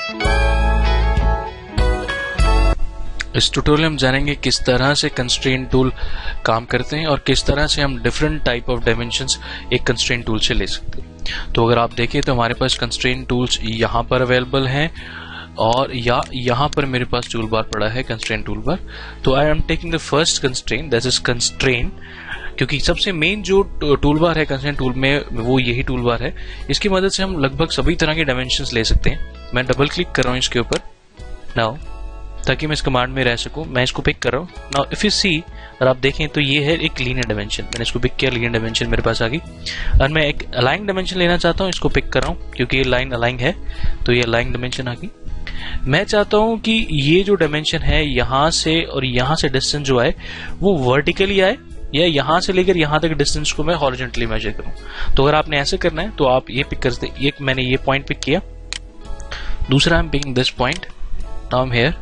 इस ट्यूटोरियल में हम जानेंगे किस तरह से कंस्ट्रेंट टूल काम करते हैं और किस तरह से हम डिफरेंट टाइप ऑफ डायमेंशंस एक कंस्ट्रेंट टूल से ले सकते हैं। तो अगर आप देखें तो हमारे पास कंस्ट्रेंट टूल्स यहाँ पर अवेलेबल हैं और या यहाँ पर मेरे पास टूल बार पड़ा है कंस्ट्रेंट टूल बार। तो I am taking the first constraint, that is constraint, क्योंकि सबसे मेन जो टूल बार है कंस्ट्रेंट टूल में वो यही टूल बार है। इसकी मदद से हम लगभग सभी तरह के डायमेंशंस ले सकते हैं। मैं डबल क्लिक कर रहा हूँ इसके ऊपर नाउ, ताकि मैं इस कमांड में रह सकूं। मैं इसको पिक कर रहा हूँ नाउ। इफ यू सी, और आप देखें तो ये है एक लीनियर डायमेंशन। मैंने इसको पिक किया, लीनियर डायमेंशन मेरे पास आ गई। और मैं एक अलाइन डायमेंशन लेना चाहता हूँ, इसको पिक कर रहा हूँ क्योंकि ये लाइन अलाइन है, तो ये अलाइन डायमेंशन आ गई। मैं चाहता हूँ कि ये जो डायमेंशन है यहाँ से और यहाँ से डिस्टेंस जो आए वो वर्टिकली आए, या यहाँ से लेकर यहाँ तक डिस्टेंस को मैं हॉरिजॉन्टली मेजर करूँ। तो अगर आपने ऐसे करना है तो आप ये पिक कर सकते। एक मैंने ये पॉइंट पिक किया, दूसरा I am picking this point, now I am here.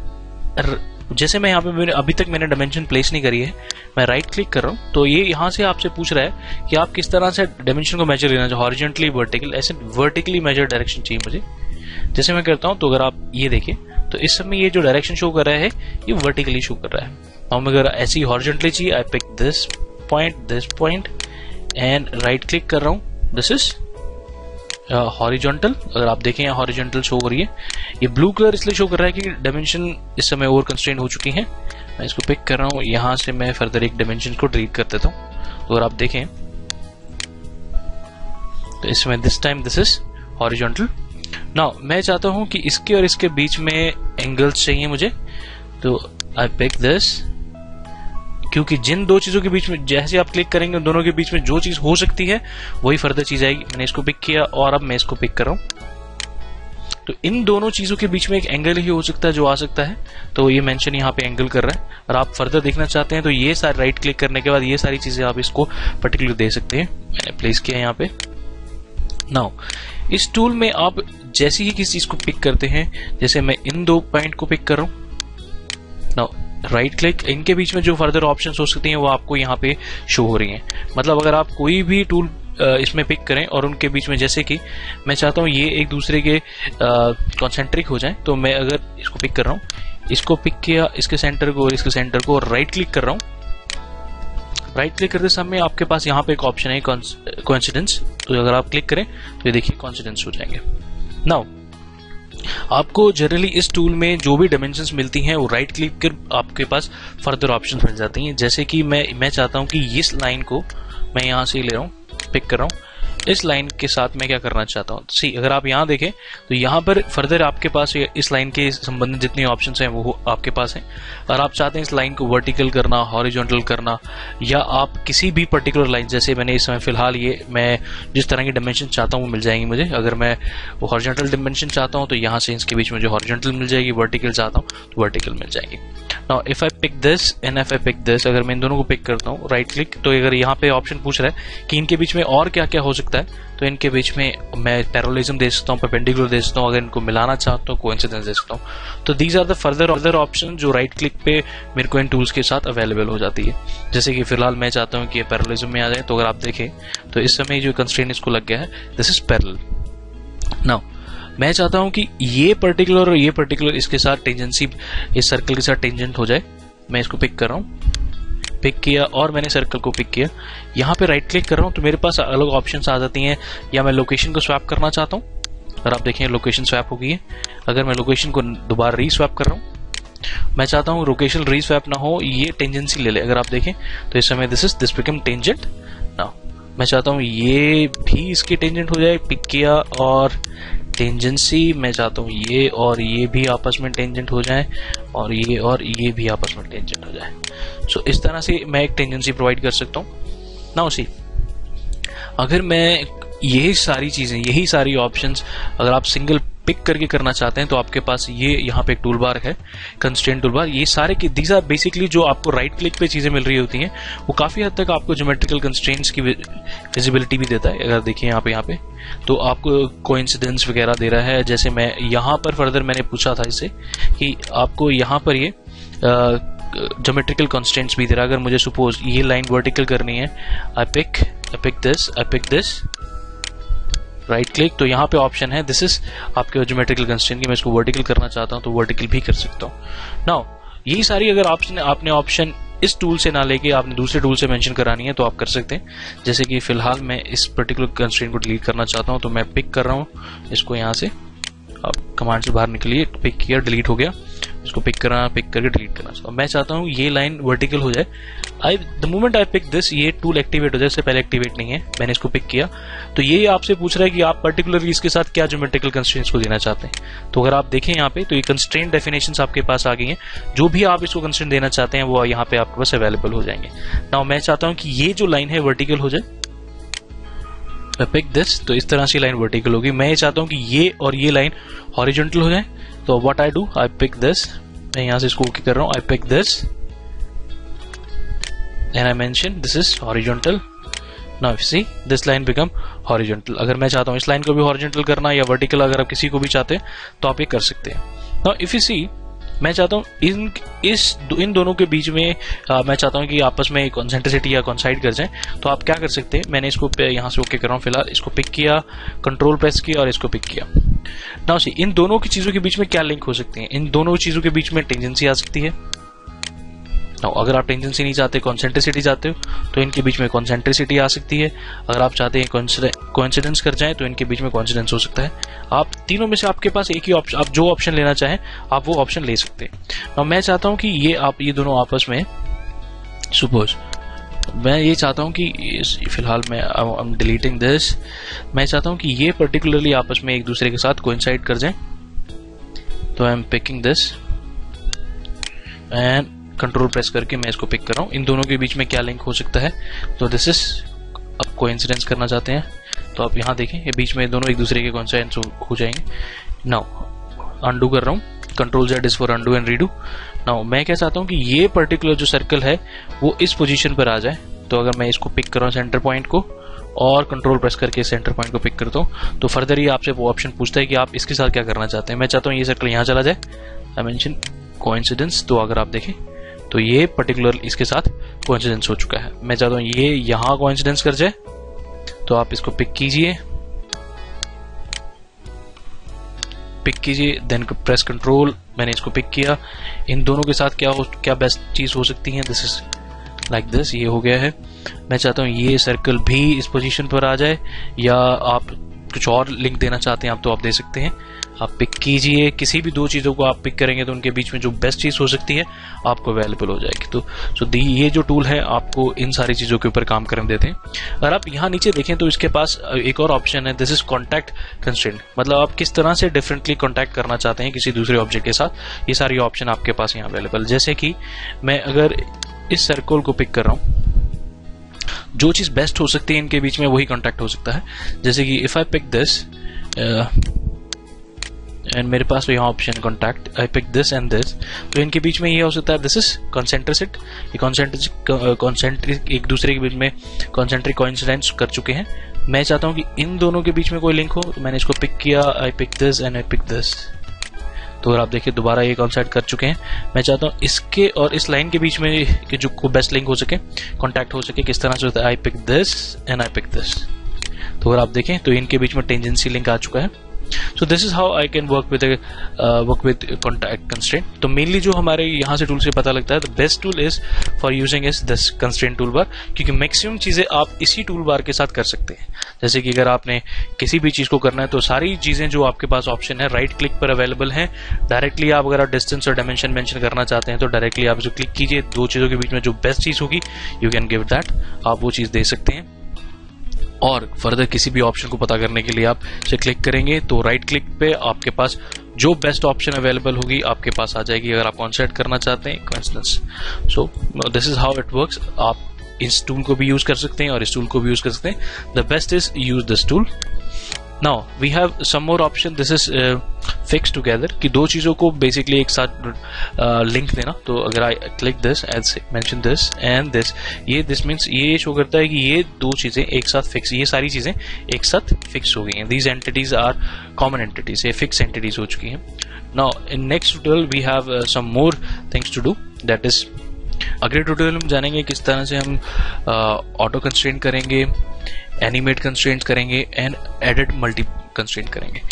जैसे मैं यहाँ पे अभी तक मैंने डायमेंशन प्लेस नहीं करी है, मैं राइट क्लिक कर रहा हूँ तो ये यहाँ से आपसे पूछ रहा है कि आप किस तरह से डायमेंशन को मेजर लेना चाहिए, हॉरिजॉन्टली, वर्टिकल। ऐसे वर्टिकली मेजर डायरेक्शन चाहिए मुझे। जैसे मैं करता हूँ तो अगर आप ये देखें तो इस समय ये जो डायरेक्शन शो कर रहा है ये वर्टिकली शो कर रहा है। और अगर ऐसी हॉरिजॉन्टली चाहिए, I pick this point and right click कर रहा हूँ, दिस इज हॉरिजॉन्टल। अगर आप देखें यहाँ हॉरिजॉन्टल शो हो रही है। ये ब्लू कलर इसलिए शो कर रहा है कि डायमेंशन इस समय ओवर कंस्ट्रेंट हो चुकी हैं। मैं इसको पिक कर रहा हूँ, यहाँ से मैं फर्दर एक डायमेंशन को डिलीट कर देता हूँ। तो अगर आप देखें तो इसमें this time this is horizontal. Now मैं चाहता हूँ कि इसके और इसके बीच में एंगल्स चाहिए मुझे, तो आई पिक दिस, क्योंकि जिन दो चीजों के बीच में जैसे आप क्लिक करेंगे दोनों के बीच में जो चीज हो सकती है वही फर्दर चीज आएगी। मैंने इसको पिक किया और अब मैं इसको पिक कर रहा हूं। तो इन दोनों चीजों के बीच में एक एंगल ही हो सकता है जो आ सकता है, तो ये मेंशन यहाँ पे एंगल कर रहा है। और आप फर्दर देखना चाहते हैं तो ये सारी राइट क्लिक करने के बाद ये सारी चीजें आप इसको पर्टिकुलर दे सकते हैं। मैंने प्लेस किया यहाँ पे। नाउ इस टूल में आप जैसे ही किसी चीज को पिक करते हैं, जैसे मैं इन दो पॉइंट को पिक कर रहा हूं, नाउ राइट क्लिक, इनके बीच में जो फर्दर ऑप्शंस हो सकती हैं वो आपको यहाँ पे शो हो रही हैं। मतलब अगर आप कोई भी टूल इसमें पिक करें और उनके बीच में, जैसे कि मैं चाहता हूँ ये एक दूसरे के कॉन्सेंट्रिक हो जाए, तो मैं अगर इसको पिक कर रहा हूँ, इसको पिक किया, इसके सेंटर को और इसके सेंटर को, और राइट क्लिक कर रहा हूँ। राइट क्लिक करते समय आपके पास यहाँ पे एक ऑप्शन है कोइंसिडेंस, तो अगर आप क्लिक करें तो ये देखिए कोइंसिडेंस हो जाएंगे। नाउ आपको जनरली इस टूल में जो भी डायमेंशंस मिलती हैं वो राइट क्लिक कर आपके पास फर्दर ऑप्शंस मिल जाती हैं। जैसे कि मैं चाहता हूं कि इस लाइन को मैं यहां से ले रहा हूं, पिक कर रहा हूं, इस लाइन के साथ मैं क्या करना चाहता हूं। सी अगर आप यहां देखें तो यहां पर फर्दर आपके पास इस लाइन के संबंधित जितनी ऑप्शंस हैं वो आपके पास हैं। और आप चाहते हैं इस लाइन को वर्टिकल करना, हॉरिजॉन्टल करना, या आप किसी भी पर्टिकुलर लाइन, जैसे मैंने इस समय फिलहाल ये मैं जिस तरह की डायमेंशन चाहता हूँ वो मिल जाएंगी मुझे। अगर मैं वो हॉरिजॉन्टल डायमेंशन चाहता हूँ तो यहाँ से इसके बीच में जो हॉरिजॉन्टल मिल जाएगी, वर्टिकल चाहता हूँ तो वर्टिकल मिल जाएगी। Now if I pick this and if I pick this, अगर मैं इन दोनों को पिक करता हूँ राइट क्लिक, तो अगर यहाँ पे ऑप्शन पूछ रहा है कि इनके बीच में और क्या क्या हो सकता है, तो इनके बीच में मैं पैरेललिज्म दे सकता हूँ, परपेंडिकुलर दे सकता हूँ, अगर इनको मिलाना चाहता हूँ कोइंसिडेंस दे सकता हूँ। तो these are the further option जो राइट क्लिक पे मेरे को इन टूल्स के साथ अवेलेबल हो जाती है। जैसे कि फिलहाल मैं चाहता हूँ कि ये पैरेललिज्म में आ जाए, तो अगर आप देखें तो इस समय जो कंस्ट्रेंट इसको लग गया है, दिस इज पैरेलल। नाउ मैं चाहता हूं कि ये पर्टिकुलर और ये पर्टिकुलर इसके साथ टेंजेंसी, इस सर्कल के साथ टेंजेंट हो जाए। मैं इसको पिक कर रहा हूं, पिक किया और मैंने सर्कल को पिक किया। यहाँ पे राइट क्लिक कर रहा हूं तो मेरे पास अलग ऑप्शंस आ जाती हैं, या मैं लोकेशन को स्वैप करना चाहता हूं। अगर आप देखें लोकेशन स्वैप हो गई है। अगर मैं लोकेशन को दोबारा रीस्वैप कर रहा हूं, मैं चाहता हूं लोकेशन रीस्वैप ना हो, ये टेंजेंसी ले ले। अगर आप देखें तो इस समय दिस बिकम टेंजेंट। नाउ मैं चाहता हूं ये भी इसके टेंजेंट हो जाए, पिक किया और टेंजेंसी, मैं चाहता हूँ ये और ये भी आपस में टेंजेंट हो जाए और ये भी आपस में टेंजेंट हो जाए। सो इस तरह से मैं एक टेंजेंसी प्रोवाइड कर सकता हूँ। नाउ सी अगर मैं यही सारी चीजें, यही सारी ऑप्शंस अगर आप सिंगल पिक करके करना चाहते हैं तो आपके पास ये यहाँ पे एक टूल बार है, कंस्ट्रेंट टूल बार। ये सारे की दीज आर बेसिकली जो आपको राइट क्लिक पे चीजें मिल रही होती हैं, वो काफी हद तक आपको ज्योमेट्रिकल कंस्ट्रेंट्स की विजिबिलिटी भी देता है। अगर देखिए यहाँ पे तो आपको कोइंसिडेंस वगैरह दे रहा है। जैसे मैं यहाँ पर फर्दर मैंने पूछा था इससे कि आपको यहाँ पर ये ज्योमेट्रिकल कंस्ट्रेंट्स भी दे रहा है। अगर मुझे सपोज ये लाइन वर्टिकल करनी है, I pick this right click, तो यहाँ पे ऑप्शन है दिस इज आपके ज्योमेट्रिकल कंस्ट्रेंट की मैं इसको वर्टिकल करना चाहता हूँ तो वर्टिकल भी कर सकता हूँ। नाउ यही सारी अगर आपने ऑप्शन इस टूल से ना लेके आपने दूसरे टूल से मेंशन करानी है तो आप कर सकते हैं। जैसे कि फिलहाल मैं इस पर्टिकुलर कंस्ट्रेंट को डिलीट करना चाहता हूँ तो मैं पिक कर रहा हूँ इसको, यहाँ से आप कमांड से बाहर निकलिए, पिक किया, डिलीट हो गया, इसको पिक करके डिलीट करना चाहता हूँ। मैं चाहता हूँ ये लाइन वर्टिकल हो जाए। The moment I pick this, ये टूल एक्टिवेट हो जाए, इससे पहले एक्टिवेट नहीं है, मैंने इसको पिक किया तो ये आपसे पूछ रहा है कि आप पर्टिकुलरली इसके साथ क्या ज्योमेट्रिकल कंस्ट्रेंट्स को देना चाहते हैं। तो अगर आप देखें यहाँ पे तो ये कंस्ट्रेंट डेफिनेशंस आपके पास आ गई हैं, जो भी आप इसको कंस्ट्रेंट देना चाहते हैं वो यहाँ पे आपके पास अवेलेबल हो जाएंगे। नाउ मैं चाहता हूँ कि ये जो लाइन है वर्टिकल हो जाए, मैं पिक दिस, तो इस तरह से लाइन वर्टिकल होगी। मैं ये चाहता हूँ कि ये और ये लाइन हॉरिजॉन्टल हो जाए, तो what I do, I pick this, मैं यहां से इसको ओके कर रहा हूं, I pick this and I mention this is horizontal. Now if see this line become horizontal. अगर मैं चाहता हूं इस लाइन को भी हॉरिजॉन्टल करना या वर्टिकल, अगर आप किसी को भी चाहते हैं तो आप ये कर सकते हैं। नाउ इफ यू सी मैं चाहता हूं इन दोनों के बीच में मैं चाहता हूं कि आपस में कॉन्सेंट्रिसिटी या कॉन्साइड कर जाएं, तो आप क्या कर सकते हैं, मैंने इसको यहां से ओके कर रहा हूं, फिलहाल इसको पिक किया, कंट्रोल प्रेस किया और इसको पिक किया। नाउ सी इन दोनों की चीजों के बीच में क्या लिंक हो सकती है, इन दोनों चीजों के बीच में टेंजेंसी आ सकती है। नाउ अगर आप टेंजेंसी नहीं चाहते, कॉन्सेंट्रिसिटी चाहते हो, तो इनके बीच में कॉन्सेंट्रिसिटी आ सकती है। अगर आप चाहते हैं कोइंसिडेंस कर जाए तो इनके बीच में कोइंसिडेंस हो सकता है। आप तीनों में से आपके पास एक ही ऑप्शन, आप जो ऑप्शन लेना चाहें आप वो ऑप्शन ले सकते हैं। नाउ मैं चाहता हूं कि ये दोनों आपस में, सपोज मैं ये चाहता हूं कि फिलहाल मैं आई एम डिलीटिंग दिस, मैं चाहता हूं कि ये पर्टिकुलरली आपस में एक दूसरे के साथ कोइंसाइड कर जाएं, तो I am picking this and control press करके मैं इसको पिक कर रहा हूं। इन दोनों के बीच में क्या लिंक हो सकता है, तो दिस इज, आप कोइंसिडेंस करना चाहते हैं तो आप यहां देखें ये बीच में दोनों एक दूसरे के कोइंसाइडेंस हो जाएंगे। नाउ अनडू कर रहा हूं, control Z is for undo and redo. Now मैं क्या चाहता हूं कि ये पर्टिकुलर जो सर्कल है वो इस पोजीशन पर आ जाए, तो अगर मैं इसको पिक कर रहा हूं सेंटर पॉइंट को और कंट्रोल प्रेस करके सेंटर पॉइंट को पिक करता हूं, तो फर्दर ये आपसे वो ऑप्शन पूछता है कि आप इसके साथ क्या करना चाहते हैं। मैं चाहता हूं ये सर्कल यहां चला जाए, आई मेंशन कोइंसिडेंस, तो अगर आप देखें तो ये पर्टिकुलर इसके साथ कोइंसिडेंस हो चुका है। मैं चाहता हूं ये यहां कोइंसिडेंस कर जाए, तो आप इसको पिक कीजिए, देन प्रेस कंट्रोल, मैंने इसको पिक किया। इन दोनों के साथ क्या बेस्ट चीज हो सकती है, दिस इज लाइक दिस, ये हो गया है। मैं चाहता हूं ये सर्कल भी इस पोजीशन पर आ जाए, या आप कुछ और लिंक देना चाहते हैं आप तो आप दे सकते हैं। आप पिक कीजिए, किसी भी दो चीजों को आप पिक करेंगे तो उनके बीच में जो बेस्ट चीज हो सकती है आपको अवेलेबल हो जाएगी। तो ये जो टूल है आपको इन सारी चीजों के ऊपर काम करने देते हैं। अगर आप यहाँ नीचे देखें तो इसके पास एक और ऑप्शन है, दिस इज कॉन्टैक्ट कंस्ट्रेंट, मतलब आप किस तरह से डिफरेंटली कॉन्टैक्ट करना चाहते हैं किसी दूसरे ऑब्जेक्ट के साथ, ये सारी ऑप्शन आपके पास यहाँ अवेलेबल। जैसे कि मैं अगर इस सर्कल को पिक कर रहा हूँ, जो चीज बेस्ट हो सकती है इनके बीच में वही कॉन्टैक्ट हो सकता है। जैसे कि if I pick this and मेरे पास तो यहाँ option contact, I pick this and this, तो इनके बीच में ये हो सकता है दिस इज कॉन्सेंट्रिक, ये कॉन्सेंट्रिक एक दूसरे के बीच में कॉन्सेंट्रिक कोइंसिडेंस कर चुके हैं। मैं चाहता हूँ कि इन दोनों के बीच में कोई लिंक हो, तो मैंने इसको पिक किया, I pick this and I pick this, तो अगर आप देखिए दोबारा ये कॉन्सेंट कर चुके हैं। मैं चाहता हूँ इसके और इस लाइन के बीच में जो बेस्ट लिंक हो सके, कॉन्टैक्ट हो सके, किस तरह से होता है, I pick this and I pick this, तो अगर आप देखें तो इनके बीच में टेंजेंसी लिंक आ चुका है। So this is how I can work with contact constraint। तो मेनली जो हमारे यहाँ से टूल से पता लगता है, the best tool is for using is this constraint toolbar, क्योंकि मैक्सिमम चीजें आप इसी टूल बार के साथ कर सकते हैं। जैसे कि अगर आपने किसी भी चीज को करना है तो सारी चीजें जो आपके पास ऑप्शन है राइट क्लिक पर अवेलेबल है। डायरेक्टली आप अगर डिस्टेंस और डायमेंशन मेंशन करना चाहते हैं तो डायरेक्टली आप जो क्लिक कीजिए, दो चीजों के बीच में जो बेस्ट चीज होगी यू कैन गिव दैट, आप वो चीज दे सकते हैं। और फर्दर किसी भी ऑप्शन को पता करने के लिए आप इसे क्लिक करेंगे तो राइट क्लिक पे आपके पास जो बेस्ट ऑप्शन अवेलेबल होगी आपके पास आ जाएगी, अगर आप कॉन्सेंट करना चाहते हैं coincidence. So this is how it works. आप इस टूल को भी यूज कर सकते हैं और इस टूल को भी यूज कर सकते हैं। The best is use this tool. Now we have some more option, this is fix together, कि दो चीजों को बेसिकली एक साथ लिंक देना। तो अगर I click this as mention this and this, ये दिस मीन्स ये शो करता है कि ये दो चीजें एक साथ फिक्स, ये सारी चीजें एक साथ फिक्स हो गई हैं। These entities are common entities, ये फिक्स एंटिटीज हो चुकी हैं। Now in next tutorial we have some more things to do, that is अगले ट्यूटोरियल में जानेंगे किस तरह से हम ऑटो कंस्ट्रेंट करेंगे, एनिमेट कंस्ट्रेंट्स करेंगे एंड एडिट मल्टी कंस्ट्रेंट करेंगे।